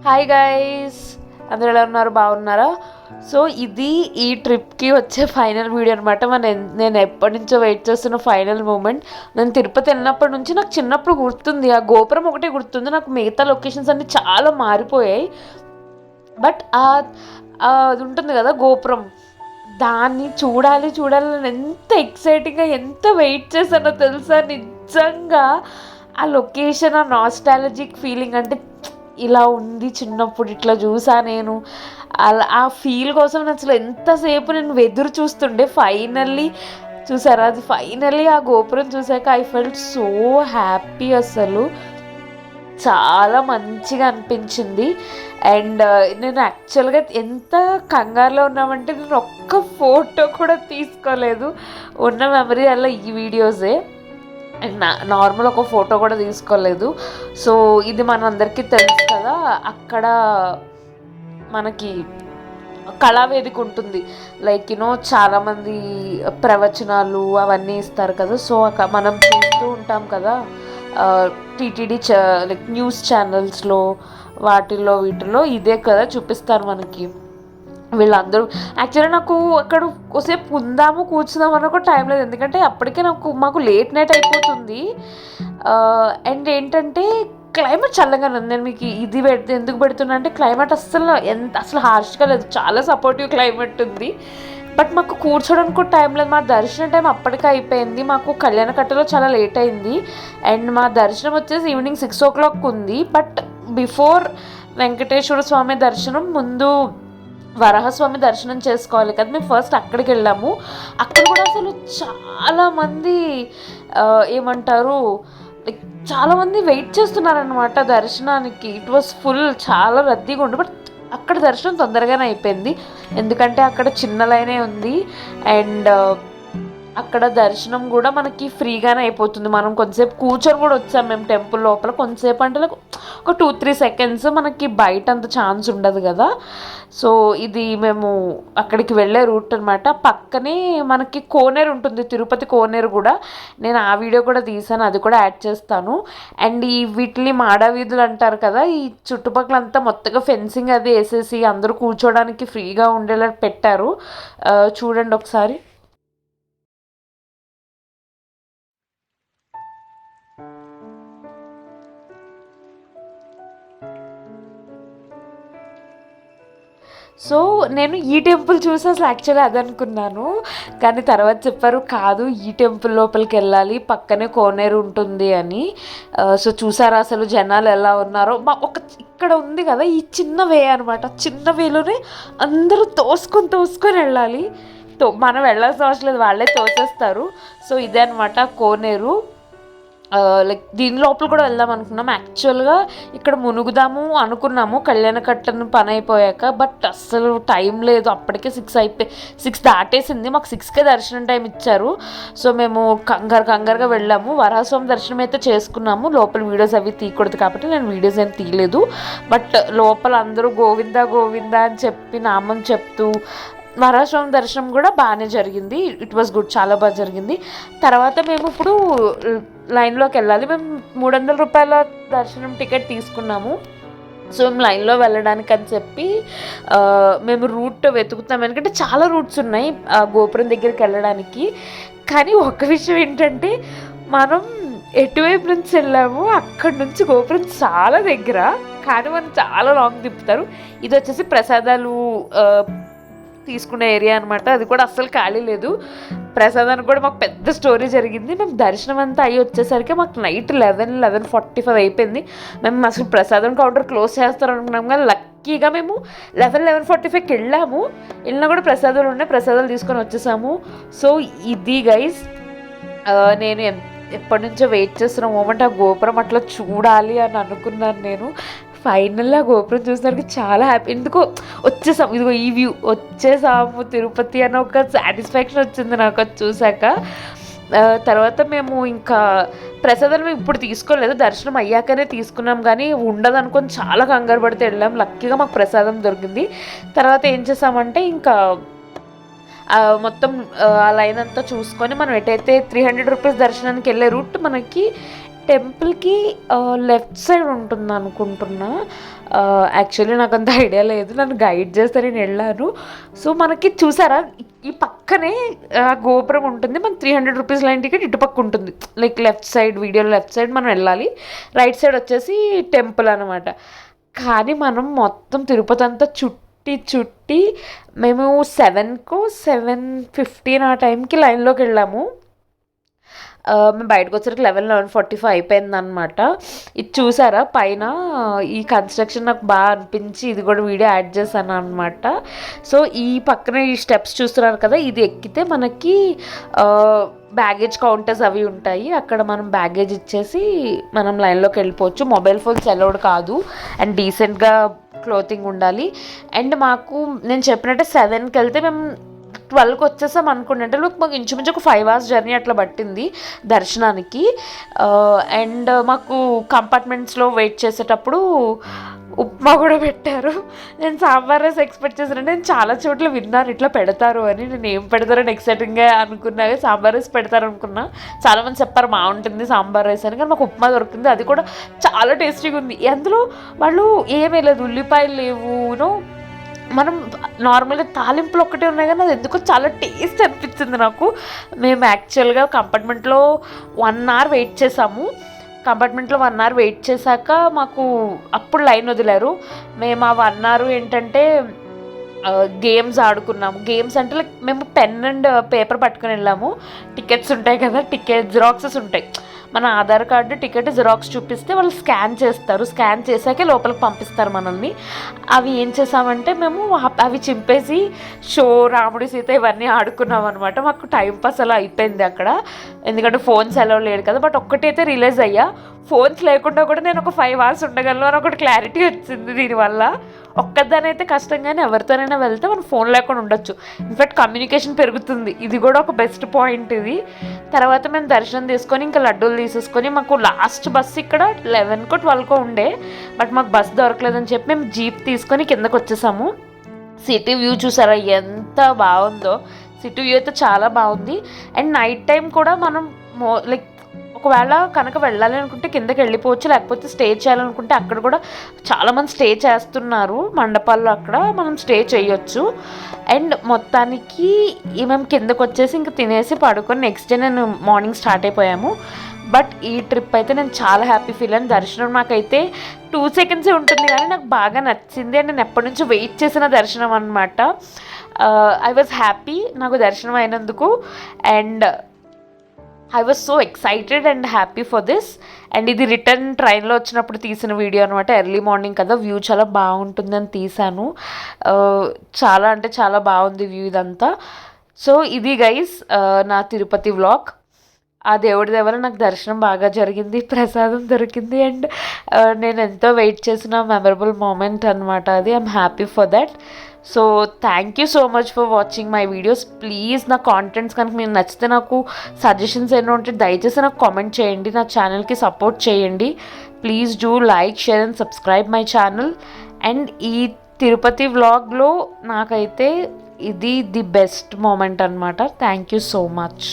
Hi guys, అందరూ ఎలా ఉన్నారు? బాగున్నారా? సో ఇది ఈ ట్రిప్కి వచ్చే ఫైనల్ వీడియో అనమాట. నేను ఎప్పటి నుంచో వెయిట్ చేస్తున్న ఫైనల్ మూమెంట్. నేను తిరుపతి వెళ్ళినప్పటి నుంచి నాకు చిన్నప్పుడు గుర్తుంది, ఆ గోపురం ఒకటే గుర్తుంది. నాకు మిగతా లొకేషన్స్ అన్నీ చాలా మారిపోయాయి. బట్ అది ఉంటుంది కదా గోపురం, దాన్ని చూడాలని ఎంత ఎక్సైటింగ్గా ఎంత వెయిట్ చేశానో తెలుసా. నిజంగా ఆ లొకేషన్, ఆ నాస్టాలజిక్ ఫీలింగ్, అంటే ఇలా ఉంది చిన్నప్పుడు, ఇట్లా చూసా నేను. అలా ఆ ఫీల్ కోసం నేను అసలు ఎంతసేపు నేను ఎదురు చూస్తుండే. ఫైనల్లీ చూసారా, అది ఫైనల్లీ ఆ గోపురం చూసాక ఐ ఫెల్ట్ సో హ్యాపీ. అసలు చాలా మంచిగా అనిపించింది. అండ్ నేను యాక్చువల్గా ఎంత కంగారులో ఉన్నామంటే నేను ఒక్క ఫోటో కూడా తీసుకోలేదు. ఉన్న మెమరీ అలా ఈ వీడియోసే, అండ్ నార్మల్ ఒక ఫోటో కూడా తీసుకోలేదు. సో ఇది మనందరికీ తెలుసు కదా, అక్కడ మనకి కళావేదిక ఉంటుంది. లైక్ చాలామంది ప్రవచనాలు అవన్నీ ఇస్తారు కదా. సో మనం చూస్తూ ఉంటాం కదా టీటీడీ లైక్ న్యూస్ ఛానల్స్లో, వీటిల్లో ఇదే కదా చూపిస్తారు మనకి. వీళ్ళందరూ యాక్చువల్లీ నాకు అక్కడ కొద్దిసేపు కూర్చుందాం అని కూడా టైం లేదు, ఎందుకంటే అప్పటికే మాకు లేట్ నైట్ అయిపోతుంది. అండ్ ఏంటంటే క్లైమేట్ చల్లగానే ఉంది. నేను మీకు ఇది ఎందుకు పెడుతున్నా అంటే క్లైమేట్ అసలు హార్ష్గా లేదు, చాలా సపోర్టివ్ క్లైమేట్ ఉంది. బట్ మాకు కూర్చోడానికి కూడా టైం లేదు. మా దర్శనం టైం అప్పటికే అయిపోయింది. మాకు కళ్యాణకట్టలో చాలా లేట్ అయింది. అండ్ మా దర్శనం వచ్చేసి ఈవినింగ్ 6 o'clock ఉంది. బట్ బిఫోర్ వెంకటేశ్వర స్వామి దర్శనం ముందు వరాహస్వామి దర్శనం చేసుకోవాలి కదా. మేము ఫస్ట్ అక్కడికి వెళ్ళాము. అక్కడ కూడా అసలు చాలామంది ఏమంటారు, లైక్ చాలామంది వెయిట్ చేస్తున్నారనమాట దర్శనానికి. ఇట్ వాస్ ఫుల్, చాలా రద్దీగా ఉండి. బట్ అక్కడ దర్శనం తొందరగానే అయిపోయింది, ఎందుకంటే అక్కడ చిన్న లైనే ఉంది. అండ్ అక్కడ దర్శనం కూడా మనకి ఫ్రీగానే అయిపోతుంది. మనం కొంతసేపు కూర్చొని కూడా వచ్చాం మేము టెంపుల్ లోపల. కొంతసేపు అంటే ఒక 2-3 seconds, మనకి బయట అంత ఛాన్స్ ఉండదు కదా. సో ఇది మేము అక్కడికి వెళ్ళే రూట్ అనమాట. పక్కనే మనకి కోనేరు ఉంటుంది, తిరుపతి కోనేరు కూడా. నేను ఆ వీడియో కూడా తీసాను, అది కూడా యాడ్ చేస్తాను. అండ్ వీటిని మాడవీధులు అంటారు కదా. ఈ చుట్టుపక్కల అంతా మొత్తగా ఫెన్సింగ్ అది వేసేసి అందరూ కూర్చోడానికి ఫ్రీగా ఉండేలా పెట్టారు. చూడండి ఒకసారి. సో నేను ఈ టెంపుల్ చూసి అసలు యాక్చువల్లీ అదనుకున్నాను, కానీ తర్వాత చెప్పారు కాదు, ఈ టెంపుల్ లోపలికి వెళ్ళాలి, పక్కనే కోనేరు ఉంటుంది అని. సో చూసారా అసలు జనాలు ఎలా ఉన్నారో. ఇక్కడ ఉంది కదా ఈ చిన్న వే అనమాట, చిన్న వేలోనే అందరూ తోసుకొని వెళ్ళాలి. మనం వెళ్ళాల్సిన అవసరం లేదు, వాళ్ళే తోసేస్తారు. సో ఇదే అనమాట కోనేరు. లైక్ దీని లోపల కూడా వెళ్దాం అనుకున్నాం. యాక్చువల్గా ఇక్కడ మునుగుదాము అనుకున్నాము కళ్యాణకట్టను పని అయిపోయాక. బట్ అస్సలు టైం లేదు, అప్పటికే 6 దాటేసింది. మాకు 6కే దర్శనం టైం ఇచ్చారు. సో మేము కంగారుగా వెళ్ళాము. వరాహస్వామి దర్శనం అయితే చేసుకున్నాము. లోపల వీడియోస్ అవి తీయకూడదు కాబట్టి నేను వీడియోస్ ఏం తీయలేదు. బట్ లోపల అందరూ గోవిందా గోవిందా అని చెప్పి నామం చెప్తూ, వరాహస్వామి దర్శనం కూడా బాగానే జరిగింది. ఇట్ వాస్ గుడ్, చాలా బాగా జరిగింది. తర్వాత మేము ఇప్పుడు లైన్లోకి వెళ్ళాలి. మేము 300 రూపాయల దర్శనం టికెట్ తీసుకున్నాము. సో మేము లైన్లో వెళ్ళడానికి అని చెప్పి మేము రూట్ వెతుకుతాం, ఎందుకంటే చాలా రూట్స్ ఉన్నాయి గోపురం దగ్గరికి వెళ్ళడానికి. కానీ ఒక విషయం ఏంటంటే, మనం ఎటువైపు నుంచి వెళ్ళాము అక్కడి నుంచి గోపురం చాలా దగ్గర, కానీ మనం చాలా లాంగ్ తిప్పుతారు. ఇది వచ్చేసి ప్రసాదాలు తీసుకునే ఏరియా అనమాట. అది కూడా అస్సలు ఖాళీ లేదు. ప్రసాదానికి కూడా మాకు పెద్ద స్టోరీ జరిగింది. మేము దర్శనం అంతా అయ్యి వచ్చేసరికి మాకు నైట్ 11:45 అయిపోయింది. మేము అసలు ప్రసాదం కౌంటర్ క్లోజ్ చేస్తారు అనుకున్నాం, కానీ లక్కీగా మేము 11:45కి వెళ్ళినా కూడా ప్రసాదాలు ఉన్నాయి, ప్రసాదాలు తీసుకొని వచ్చేసాము. సో ఇది గైస్, నేను ఎప్పటి నుంచో వెయిట్ చేస్తున్న మూమెంట్. ఆ గోపురం అట్లా చూడాలి అని అనుకున్నాను నేను. ఫైనల్గా గోపురం చూసినానికి చాలా హ్యాపీ. ఎందుకో వచ్చేసాము, ఇదిగో ఈ వ్యూ, వచ్చేసాము తిరుపతి అని ఒక సాటిస్ఫాక్షన్ వచ్చింది నాకు అది చూసాక. తర్వాత మేము ఇంకా ప్రసాదాలు మేము ఇప్పుడు తీసుకోలేదు, దర్శనం అయ్యాకనే తీసుకున్నాం. కానీ ఉండదు అనుకొని చాలా కంగారు పడితే వెళ్ళాం. లక్కీగా మాకు ప్రసాదం దొరికింది. తర్వాత ఏం చేసామంటే ఇంకా మొత్తం ఆ లైన్ అంతా చూసుకొని మనం ఎటైతే 300 రూపీస్ దర్శనానికి వెళ్ళే రూట్ మనకి టెంపుల్కి లెఫ్ట్ సైడ్ ఉంటుంది అనుకుంటున్నా. యాక్చువల్లీ నాకు అంత ఐడియా లేదు, నన్ను గైడ్ చేస్తే నేను వెళ్ళాను. సో మనకి చూసారా ఈ పక్కనే గోపురం ఉంటుంది, మనకి 300 రూపీస్ లైన్ టికెట్ ఇటుపక్క ఉంటుంది. లైక్ లెఫ్ట్ సైడ్, వీడియోలో లెఫ్ట్ సైడ్ మనం వెళ్ళాలి, రైట్ సైడ్ వచ్చేసి టెంపుల్ అనమాట. కానీ మనం మొత్తం తిరుపతి అంతా చుట్టి మేము 7:15 ఆ టైంకి లైన్లోకి వెళ్ళాము. మేము బయటకు వచ్చరికి 11:45 అయిపోయింది అనమాట. ఇది చూసారా పైన ఈ కన్స్ట్రక్షన్ నాకు బాగా అనిపించి ఇది కూడా వీడియో యాడ్ చేశాను అనమాట. సో ఈ పక్కన ఈ స్టెప్స్ చూస్తున్నారు కదా, ఇది ఎక్కితే మనకి బ్యాగేజ్ కౌంటర్స్ అవి ఉంటాయి. అక్కడ మనం బ్యాగేజ్ ఇచ్చేసి మనం లైన్లోకి వెళ్ళిపోవచ్చు. మొబైల్ ఫోన్స్ అలౌడ్ కాదు అండ్ డీసెంట్గా క్లోతింగ్ ఉండాలి. అండ్ నేను చెప్పినట్టే 7కి వెళ్తే మేము 12కి వచ్చేసాం అనుకుంటే మాకు ఇంచుమించు ఒక 5 hours జర్నీ అట్లా పట్టింది దర్శనానికి. అండ్ మాకు కంపార్ట్మెంట్స్లో వెయిట్ చేసేటప్పుడు ఉప్మా కూడా పెట్టారు. నేను సాంబార్ రైస్ ఎక్స్పెక్ట్ చేశానంటే నేను చాలా చోట్ల విన్నాను ఇట్లా పెడతారు అని. నేను ఏం పెడతారని ఎక్సైటింగ్గా అనుకున్నా, సాంబార్ రైస్ పెడతారు అనుకున్నా. చాలామంది చెప్పారు బాగుంటుంది సాంబార్ రైస్ అని, కానీ మాకు ఉప్మా దొరికింది. అది కూడా చాలా టేస్టీగా ఉంది. అందులో వాళ్ళు ఏమీ లేదు, ఉల్లిపాయలు లేవు, మనం నార్మల్గా తాలింపులు ఒక్కటే ఉన్నాయి, కానీ అది ఎందుకో చాలా టేస్ట్ అనిపించింది నాకు. మేము యాక్చువల్గా కంపార్ట్మెంట్లో 1 hour వెయిట్ చేసాము. కంపార్ట్మెంట్లో 1 hour వెయిట్ చేశాక మాకు అప్పుడు లైన్ వదిలారు. మేము ఆ 1 hour ఏంటంటే గేమ్స్ ఆడుకున్నాము. గేమ్స్ అంటే లైక్ మేము పెన్ అండ్ పేపర్ పట్టుకుని వెళ్ళాము. టికెట్స్ ఉంటాయి కదా, జిరాక్సెస్ ఉంటాయి. మన ఆధార్ కార్డు, టికెట్, జిరాక్స్ చూపిస్తే వాళ్ళు స్కాన్ చేస్తారు. స్కాన్ చేశాకే లోపలికి పంపిస్తారు మనల్ని. అవి ఏం చేసామంటే మేము అవి చింపేసి షో, రాముడి సీత ఇవన్నీ ఆడుకున్నాం అనమాట. మాకు టైంపాస్ అలా అయిపోయింది అక్కడ, ఎందుకంటే ఫోన్స్ అలౌ లేదు కదా. బట్ ఒక్కటైతే రిలీజ్ అయ్యా, ఫోన్స్ లేకుండా కూడా నేను ఒక 5 hours ఉండగలను అని ఒకటి క్లారిటీ వచ్చింది దీనివల్ల. ఒక్కదానైతే కష్టం, కానీ ఎవరితోనైనా వెళ్తే మనం ఫోన్ లేకుండా ఉండొచ్చు. ఇన్ఫ్యాక్ట్ కమ్యూనికేషన్ పెరుగుతుంది, ఇది కూడా ఒక బెస్ట్ పాయింట్ ఇది. తర్వాత మేము దర్శనం తీసుకొని ఇంకా లడ్డూలు తీసేసుకొని, మాకు లాస్ట్ బస్సు ఇక్కడ 11కో 12కో ఉండే, బట్ మాకు బస్సు దొరకలేదని చెప్పి మేము జీప్ తీసుకొని కిందకు వచ్చేసాము. సిటీ వ్యూ చూసారా ఎంత బాగుందో, సిటీ వ్యూ అయితే చాలా బాగుంది. అండ్ నైట్ టైం కూడా మనం లైక్ ఒకవేళ కనుక వెళ్ళాలి అనుకుంటే కిందకి వెళ్ళిపోవచ్చు, లేకపోతే స్టే చేయాలనుకుంటే అక్కడ కూడా చాలామంది స్టే చేస్తున్నారు మండపాల్లో, అక్కడ మనం స్టే చేయొచ్చు. అండ్ మొత్తానికి మేము కిందకు వచ్చేసి ఇంకా తినేసి పడుకొని నెక్స్ట్ డే నేను మార్నింగ్ స్టార్ట్ అయిపోయాము. బట్ ఈ ట్రిప్ అయితే నేను చాలా హ్యాపీ ఫీల్ అయ్యాను. దర్శనం నాకైతే 2 seconds ఉంటుంది, కానీ నాకు బాగా నచ్చింది. అండ్ నేను ఎప్పటి నుంచో వెయిట్ చేసిన దర్శనం అనమాట. ఐ వాజ్ హ్యాపీ నాకు దర్శనం అయినందుకు. And I was so excited and happy for this. And ఇది రిటర్న్ ట్రైన్లో వచ్చినప్పుడు తీసిన వీడియో అనమాట. ఎర్లీ మార్నింగ్ కదా, వ్యూ చాలా బాగుంటుందని తీసాను. చాలా అంటే చాలా బాగుంది వ్యూ ఇదంతా. సో ఇది గైస్ నా తిరుపతి వ్లాగ్. ఆ దేవుడి దగ్గర నాకు దర్శనం బాగా జరిగింది, ప్రసాదం దొరికింది. అండ్ నేను ఎంతో వెయిట్ చేసిన మెమరబుల్ మూమెంట్ అనమాట అది. I'm happy for that. So thank you so much for watching my videos. Please నా కాంటెంట్స్ కనుక మీకు నచ్చితే నాకు సజెషన్స్ ఏమైనా ఉంటే దయచేసి నాకు కామెంట్ చేయండి, నా ఛానల్కి సపోర్ట్ చేయండి. Please do like, share and subscribe my channel. And ఈ తిరుపతి వ్లాగ్లో నాకైతే ఇది ది బెస్ట్ మూమెంట్ అనమాట. Thank you so much.